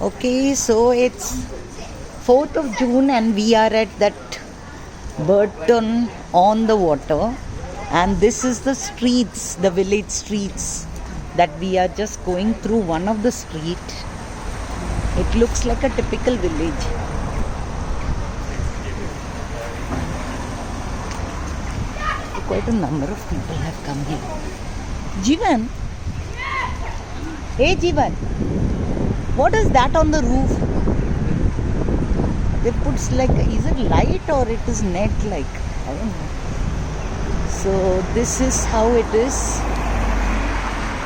Okay, so it's 4th of June and we are at that Burton on the water, and this is the streets, the village streets that we are just going through one of the street. It looks like a typical village. Quite a number of people have come here. Jeevan? Hey Jeevan, what is that on the roof? They put like, is it light or it is net like? I don't know. So this is how it is.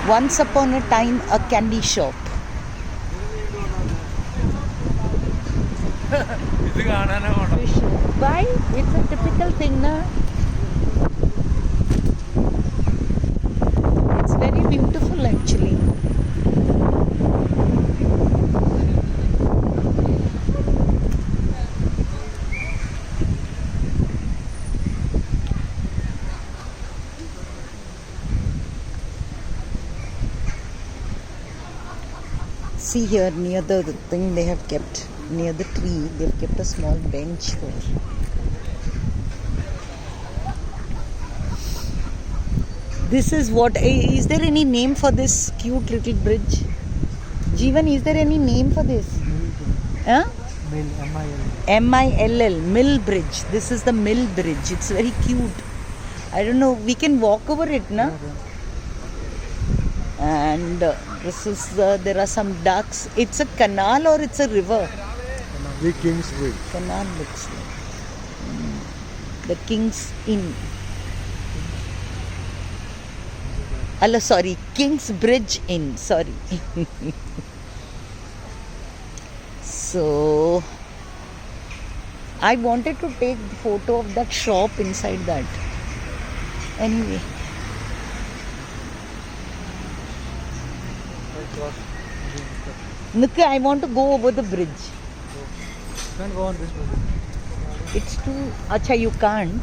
Once upon a time, a candy shop. Why? It's a typical thing, na? It's very beautiful actually. See here near the thing they have kept, near the tree, they have kept a small bench for. This is what, is there any name for this cute little bridge? Jeevan, is there any name for this? Huh? Mill, M-I-L-L, Mill Bridge. This is the Mill Bridge. It's very cute. I don't know, we can walk over it, na? And this is there are some ducks. It's a canal or it's a river? The King's Bridge. Canal looks like. The King's Inn. Allah, sorry, King's Bridge Inn. Sorry. So, I wanted to take the photo of that shop inside that. Anyway. Look, I want to go over the bridge. You can't go on this bridge. It's too... Acha, you can't.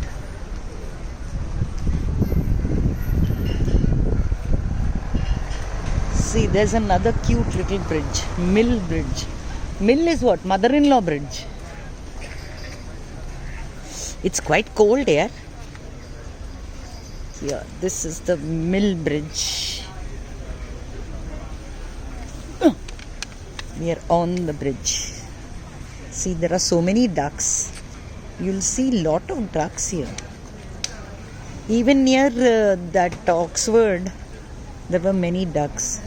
See, there's another cute little bridge. Mill Bridge. Mill is what? Mother-in-law bridge. It's quite cold here. Yeah, this is the Mill Bridge. We are on the bridge. See, there are so many ducks. You'll see lot of ducks here. Even near that Oxford, there were many ducks.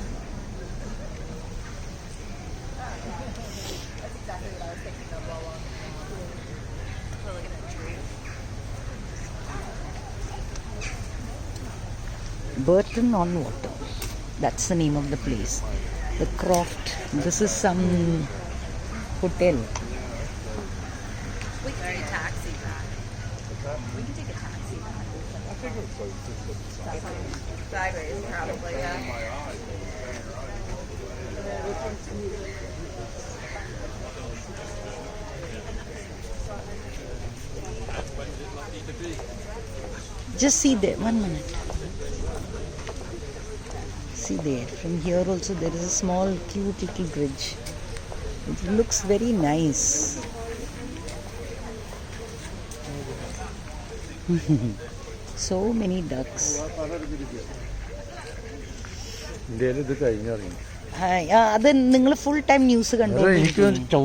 Burton on Water. That's the name of the place. The Croft. This is some hotel. We can take a taxi back. We can take a taxi back. Sideways, probably, yeah. Just see there, 1 minute. See there, from here also there is a small cute little bridge. It looks very nice. So many ducks. അത് നിങ്ങൾ full time news കണ്ടു.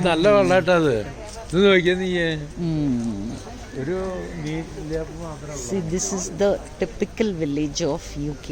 നല്ല വെള്ളാട്ടത് ഇത് നോക്കിയാ നീ ഒരു See, this is the typical village of UK.